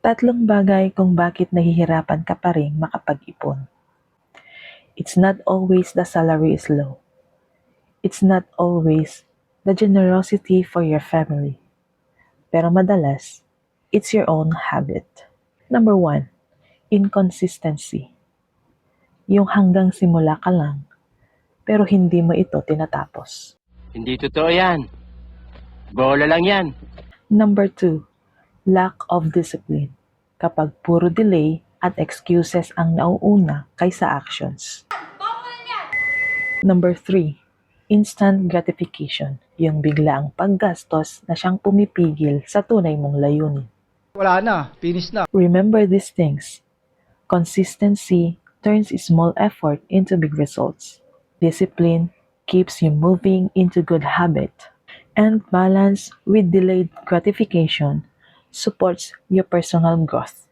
Tatlong bagay kung bakit nahihirapan ka pa rin makapag-ipon. It's not always the salary is low. It's not always the generosity for your family. Pero madalas, it's your own habit. Number 1, inconsistency. Yung hanggang simula ka lang, pero hindi mo ito tinatapos. Hindi totoo yan. Bola lang yan. Number 2, lack of discipline. Kapag puro delay at excuses ang nauuna kaysa actions. Number 3, instant gratification. Yung biglaang paggastos na siyang pumipigil sa tunay mong layunin. Wala na, finish na. Remember these things. Consistency turns small effort into big results. Discipline keeps you moving into good habit. And balance with delayed gratification supports your personal growth.